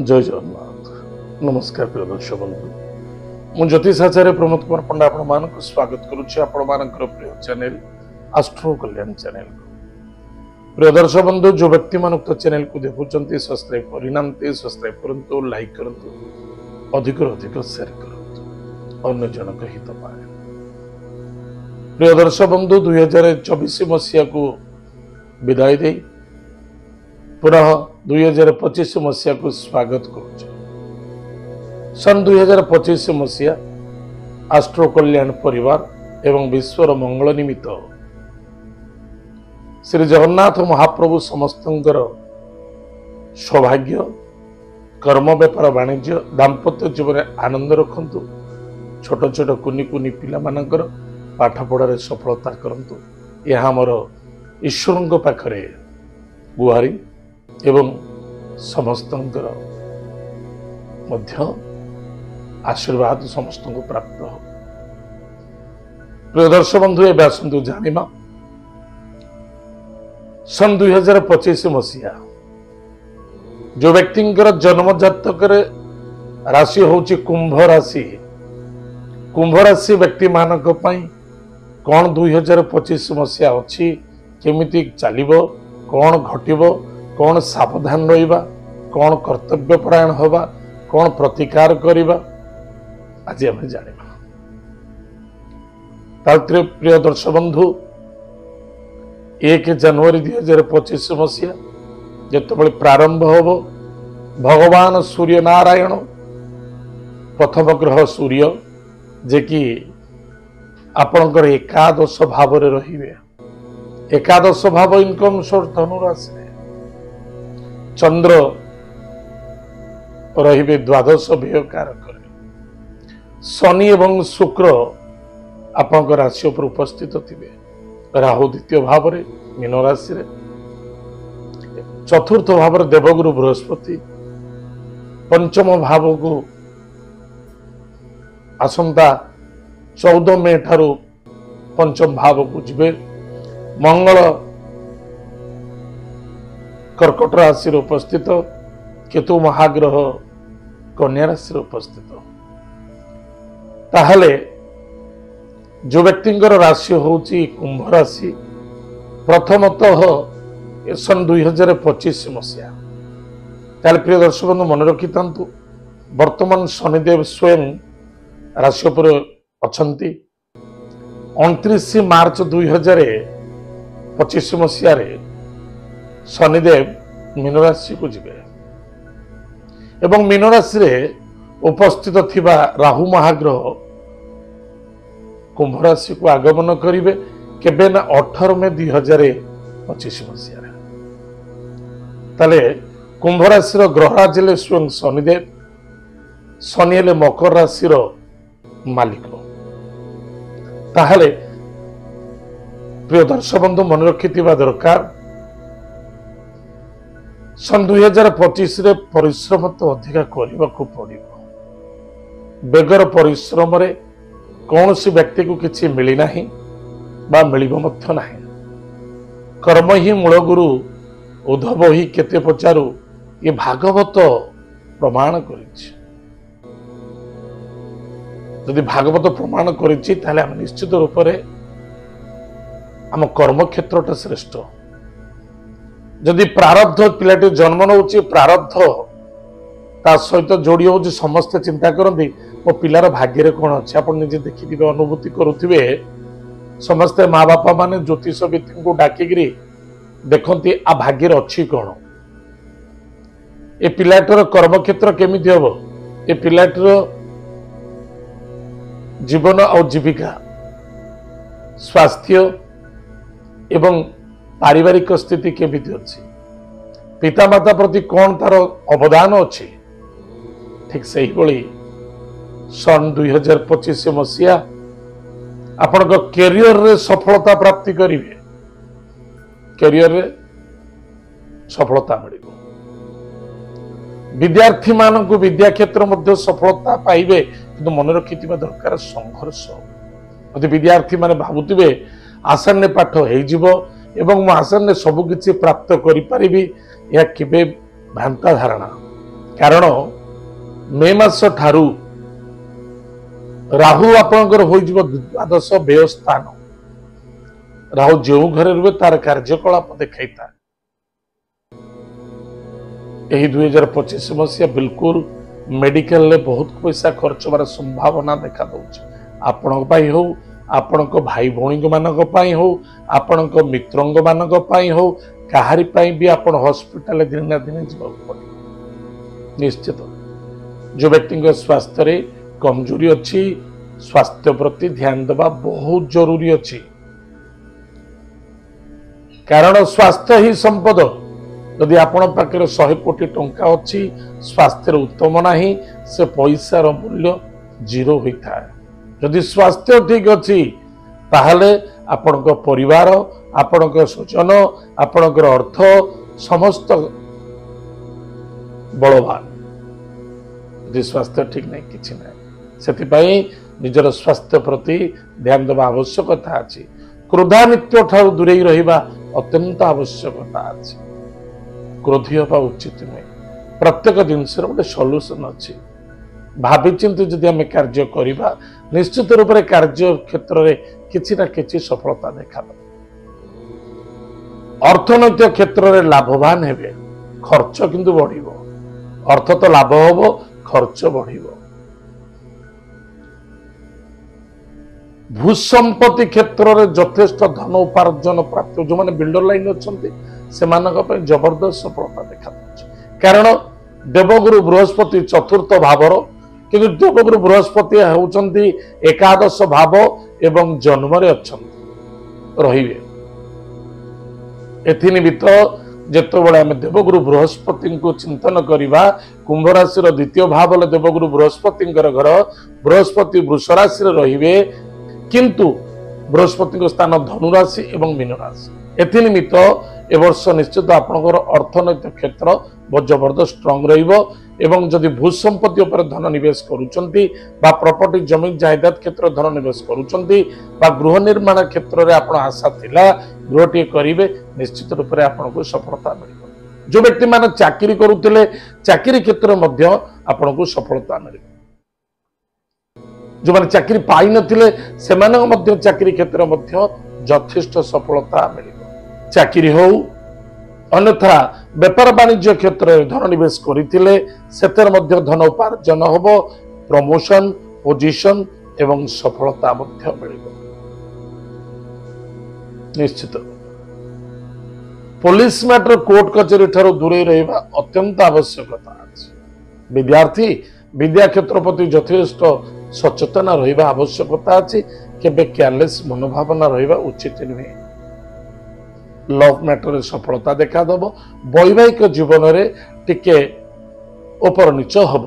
जय जगन्नाथ नमस्कार प्रिय दर्शक बंधु मु ज्योतिष आचार्य प्रमोद कुमार पंडा आपण स्वागत करुच्ची आपण प्रिय चैनल आस्ट्रो कल्याण चैनल प्रिय दर्शक बंधु जो व्यक्ति मान चैनल को देखुं सब्सक्राइब करना सब्सक्राइब करूँ लाइक करूँ अधिक अधिक शेयर करूँ अन्य जनक हित पाए। प्रिय दर्शक बंधु 2024 मसीहा को विदाय दे पुनः 2025 मसीहा को स्वागत करुचे। सन 2025 मसीहा आस्ट्रो कल्याण परिवार एवं विश्वर मंगल निमित्त श्री जगन्नाथ महाप्रभु समस्तंकर सौभाग्य कर्म बेपार वाणिज्य दाम्पत्य जीवन आनंद रखंतु। छोट छोट कुनी कुनी पिला मानकर पाठ पढ़ारे सफलता करंतु। यह आमर ईश्वर पाखरे गुहारी एवं समस्तंकर मध्य आशीर्वाद समस्त को प्राप्त हो। प्रिय दर्शक बंधु ए आसतु जानिमा सन 2025 मसीहा जो व्यक्तिंकर जन्म जातक राशि होची कुंभ राशि। कुंभ राशि व्यक्ति मानक पई कौन 2025 मसीहा अच्छी केमिति चलिबो कौन घटिबो कौन सावधान रहिबा कौन कर्तव्य परायण होबा कौन प्रतिकार करिबा आज आम जानिबा। तात्रे प्रिय दर्शक बंधु 1 जनवरी 2025 मसीहा जेतबेले प्रारंभ होबो भगवान सूर्य नारायण प्रथम ग्रह सूर्य जे कि आपणकर एकादश भाव रे रहिबे। एकादश भाव इनकम सोर्स धनु राशि। चंद्र रहिबे द्वादश व्यय कारक। शनि एवं शुक्र आपणक राशि पर उपस्थित थिबे। राहु द्वितीय भाव रे मीन राशि रे। चतुर्थ भाव रे देवगुरु बृहस्पति। पंचम भाव को आसंता 14 मे ठारू पंचम भाव को जिबे। मंगल कर्कट राशि रे उपस्थित। केतु महाग्रह कन्या राशि रे उपस्थित। ताहले जो व्यक्तिंकर राशि होची कुंभ राशि प्रथमतः सन 2025 मसीहा। ताहले प्रिय दर्शक बंधु मन रखि तांतु वर्तमान शनिदेव स्वयं राशि पर अछंती। 29 मार्च 2025 मसीहा रे शनिदेव मीन राशि को जिबे एवं मीन राशि रे उपस्थित थिबा राहु महाग्रह कुंभ राशि को आगमन करिवे केबे ना 18 मे 2025 मसीहा रे। ताले कुंभ राशि रो ग्रहराज ले स्वयं शनिदेव। शनि ले मकर राशि रो मालिक। ताहले प्रिय दर्शक बंधु मन रखिथिबा दरकार सन 2025 रे परिश्रम तो अधिका करने को पड़ो। बेगर परिश्रम रे कौन सी व्यक्ति को किसी मिली नहीं बा मिलिबो मध्य नहीं। कर्म ही मूल गुरु उद्धव ही केते पचारू ये भागवत प्रमाण करिछि। यदि भागवत प्रमाण करिछि ताले हम निश्चित रूप से आम कर्म क्षेत्रटा श्रेष्ठ। जदि प्रारब्ध पिलाटी जन्म नौची प्रारब्ध ता सहित जोड़ी हो समस्ते चिंता करती मो पिलार भाग्य कौन अच्छे आप निजे देखि अनुभूति करुवे। समस्ते माँ बापा माने ज्योतिषविद को डाकिकी देखती आ भाग्य अच्छी कौन ए पिलाटर कर्म क्षेत्र केमिति हम ए पिलाटर जीवन और जीविका स्वास्थ्य एवं पारिवारिक स्थिति केमिति अच्छी पितामाता प्रति कौन तार अवदान अच्छी। ठीक से ही सन 2025 मसीहा आपण कैरियर रे सफलता प्राप्ति करिवे। कैरियर रे सफलता मिलिबो। विद्यार्थी मान को विद्या क्षेत्र मध्य सफलता पाइबे किंतु मन रखिथिबा दरकार संघर्ष। यदि विद्यार्थी माने भाबुथिबे आसान्य पाठ हो जिवो एवं मु आसान्य सबु किछि प्राप्त करि परिबी या केबे भ्रांता धारणा। कारण मे मास ठारू राहु आपणकर होइजिबो द्वादश व्यय स्थान। राहु जो घरे रुहे तार कार्यकलाप देखाइता। यही 2025 मसीहा बिल्कुल मेडिकल ले बहुत पैसा खर्च होबार संभावना देखा दउछ। आपणक पाई हो, आपणक भाई भौणी मानक पाई हो, आपणक मित्रंग मानक पाई हो, काहारी पाई भी आपण हॉस्पिटल दिन ना दिन जीवा पड़े निश्चित। जो व्यक्ति स्वास्थ्य रे कमजोरी अच्छी, स्वास्थ्य प्रति ध्यान देवा बहुत जरूरी अच्छी। कारण स्वास्थ्य ही संपद। यदि आपण पाखे 100 कोटी टंका अच्छी, स्वास्थ्य उत्तम नहीं, से पैसार मूल्य जीरो होता है। यदि स्वास्थ्य ठीक अच्छी ताहले आपणक परिवार, आपणक स्वजन, आपणकर अर्थ समस्त बलवान। यदि स्वास्थ्य ठीक नहीं किसी ना, से निजर स्वास्थ्य प्रति ध्यान देवा आवश्यकता अच्छी। क्रोधान्वित ठार दूरे रहिबा अत्यंत आवश्यकता अच्छी। क्रोधी हवा उचित नुहे। प्रत्येक जिनस गोटे सल्यूशन अच्छी। भावी चिंती जदि आम कार्य करवा निश्चित रूप से कार्य क्षेत्र में किसी ना किसी सफलता देखा। अर्थनैतिक क्षेत्र में लाभवान हेबे, खर्च किंतु बढ़िबो। अर्थ तो लाभ होबो, खर्च बढ़िबो। भूसंपत्ति क्षेत्र में यथेष्ट धन उपार्जन प्राप्त। जो मैंने बिल्डर लाइन अच्छे से जबरदस्त सफलता देखा। कारण देवगुरु बृहस्पति चतुर्थ भावर, किंतु देवगुरु बृहस्पति होउचंती एकादश भाव एवं जन्म रे अछंती रहिबे। एथि निमित्त जेतबेले आमे देवगुरु बृहस्पति को चिंतन करिबा, कुंभ राशि रो द्वितीय भाव ले देवगुरु बृहस्पति घर, बृहस्पति वृष राशि रे रहिबे, किंतु बृहस्पति को स्थान धनु राशि एवं मीन राशि। एथि निमित्त ए वर्ष निश्चित आपनकर अर्थनैतिक क्षेत्र बहुत जबरदस्त स्ट्रॉन्ग रहिबो। एवं जदि भूसंपत्ति उपर धन निवेश करूचंती बा प्रॉपर्टी जमीन जायदाद क्षेत्र धन निवेश करूचंती बा गृह निर्माण क्षेत्र रे आपण आशा थिला गृहटी करिवे, निश्चित रूप से आपनको सफलता मिलिबो। जो व्यक्ति मान चाकरी करूथिले चाकरी क्षेत्र मध्ये आपनको सफलता मिलिबो। जो माने चाकरी पाई नथिले सेमानक मध्ये चाकरी क्षेत्र मध्ये यथेष्ट सफलता मिलिबो। चाकरी हो अन्यथा व्यापार वाणिज्य क्षेत्र में धन निवेश करथिले सेतर मध्ये धन उपार्जन होबो, प्रमोशन, पोजीशन एवं सफलता मध्ये मिलिबो निश्चित। पुलिस मैटर कोर्ट कचेरी ठारो दूरे रहिबा अत्यंत आवश्यकता अछि। विद्यार्थी विद्या क्षेत्र प्रति यथेष्ट सचेतना रहिबा आवश्यकता अछि। केबे केयरलेस मनोभावना रहिबा उचित नुहे। लव मैटर सफलता देखा दब। वैवाहिक जीवन में टिके ऊपर नीच हम।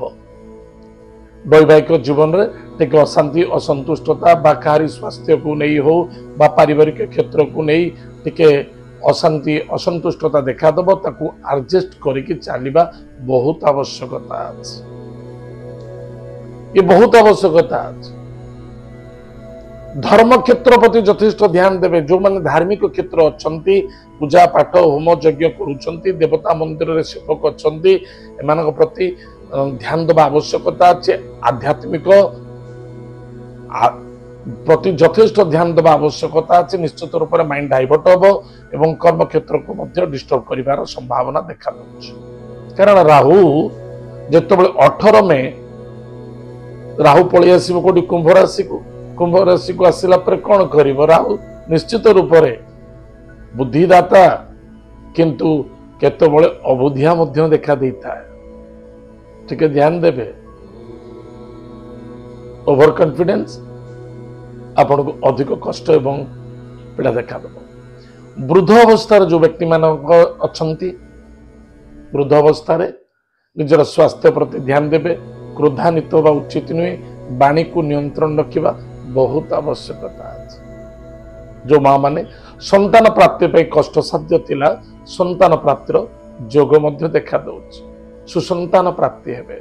वैवाहिक जीवन में टिके अशांति असंतुष्टता बा काहारी स्वास्थ्य को नहीं हो बा पारिवारिक क्षेत्र को नहीं टिके अशांति असंतुष्टता देखा दब। ताकू एडजस्ट करके चलवा बहुत आवश्यकता अछि। ये बहुत आवश्यकता अछि। धर्म क्षेत्र प्रति यथेष्ट ध्यान देवे। जो माने धार्मिक क्षेत्र अच्छंती, पूजा पाठ होम यज्ञ करूछंती, देवता मंदिर रे सेवक अच्छंती, एमानक प्रति ध्यान देवा आवश्यकता अछि। आध्यात्मिक प्रति यथेष्ट ध्यान देवा आवश्यकता अछि। निश्चित रूप से माइंड डाइवर्ट होबो एवं कर्म क्षेत्र को मध्य डिस्टर्ब करिवार संभावना देखा दउछ। कारण राहु जेतबेले 18 में राहु पळि आसीबो कोडी कुंभ राशि को आसिला पर कौन करिवो राहु निश्चित रूप से बुद्धिदाता, किंतु केतबेले अबुद्धिया मध्य देखा देता है। ठीक है, ध्यान देवे। ओवर कॉन्फिडेंस आपन को अधिक कष्ट एवं पीड़ा देखा देव। वृद्ध अवस्था जो व्यक्ति मान अच्छंती, वृद्ध अवस्था निजर स्वास्थ्य प्रति ध्यान देवे। क्रोधान्वित होगा उचित नुहे। वाणी को नियंत्रण रखा बहुत आवश्यकता है। जो माँ माने संतान प्राप्ति पे कष्ट साध्य थिला, संतान प्राप्तिर जोग मध्य देखा दउछ। सुसंतान प्राप्ति हेबे।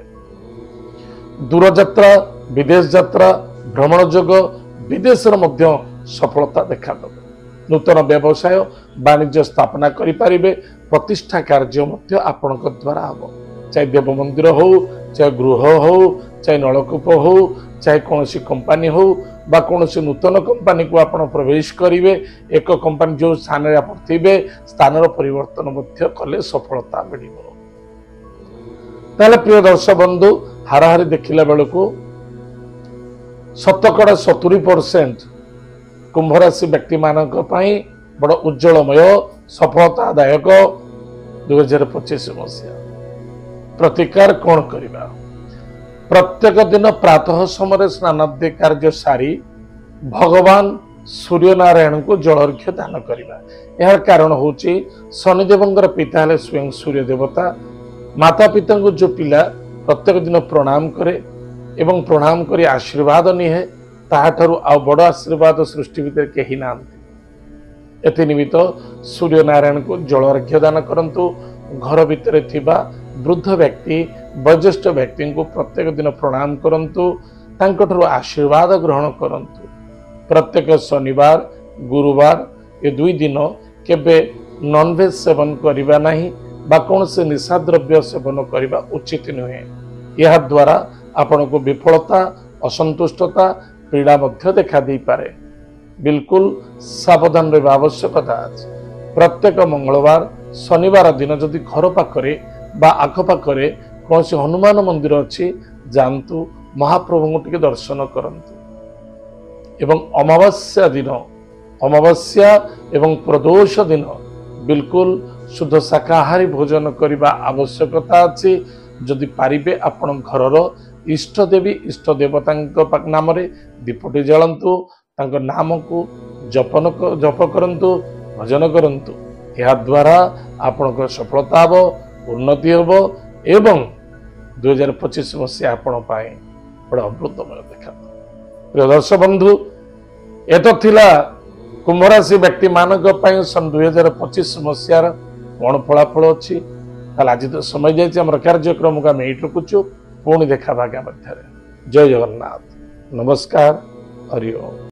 दूर यात्रा, विदेश यात्रा, भ्रमण जोग, विदेश मध्य सफलता देखा दब। नूतन व्यवसाय वाणिज्य स्थापना करि पारिबे। प्रतिष्ठा कार्य मध्य आपनक द्वारा हबो। चाहे देव मंदिर हो, चाहे गृह हो, चाहे नलकूप हो, चाहे कौन सी कंपनी हो बा कौन सी नूतन कंपनी को आप प्रवेश करेंगे, एक कंपनी जो स्थान में आप थे स्थान परिवर्तन कले सफलता मिल। प्रिय दर्शक बंधु, हाराहारी देखला बेलू शतकड़ा 70% कुंभ राशि व्यक्ति मानक बड़ उज्जवलमय सफलतादायक 2025 मसीहा। प्रतिकार कौन करवा? प्रत्येक दिन प्रातः समय स्नानादि कार्य सारी भगवान सूर्य नारायण को जलर्घ्य दान करवा। यार कारण हूँ शनिदेव पिता है स्वयं सूर्य देवता। माता पिता को जो पिला प्रत्येक दिन प्रणाम करे एवं प्रणाम करी आशीर्वाद निहे, ताहाठारु आउ बड़ आशीर्वाद सृष्टि भितर कहीं ना। एति निमित्त सूर्य नारायण को जलर्घ्य दान करंतु। घर भितर थिबा वृद्ध व्यक्ति वयोज्येष्ठ व्यक्ति को प्रत्येक दिन प्रणाम करंतु, तांकठारु आशीर्वाद ग्रहण करंतु। प्रत्येक शनिवार गुरुवार ये 2 दिन केबे नॉनवेज सेवन करिबा नहीं बा कौन से निशा द्रव्य सेवन करिबा उचित नुहे। यह द्वारा आपण को विफलता असंतुष्टता पीड़ा मध्य देखा दे पारे। बिल्कुल सावधान रहा आवश्यकता अछि। प्रत्येक मंगलवार शनिवार दिन जदि घर पाखरे बा आखपाखरे कौन से हनुमान मंदिर अच्छी जानतु, महाप्रभु को दर्शन करंतु। एवं अमावास्या दिन अमावास्या एवं प्रदोष दिन बिल्कुल शुद्ध शाकाहारी भोजन करने आवश्यकता अच्छी। जदि पारिबे आपण घरर इष्ट देवी इष्ट देवता नाम दीपटी जलांतु, नाम को जप करंतु, भजन करंतु। या द्वारा आपण सफलता हम, उन्नति हम एवं 2025 मसीहा आपण पाए बड़ा अमृतमय देखा। प्रिय दर्शक बंधु, ये तो थिला कुंभ राशि व्यक्ति मानक सन 2025 मसीहार कौन फलाफल अच्छी। आज तो समय जाम कार्यक्रम को आम ये रखुचु। पुणी देखा भाग्य मध्य। जय जगन्नाथ। नमस्कार। हरि ओम।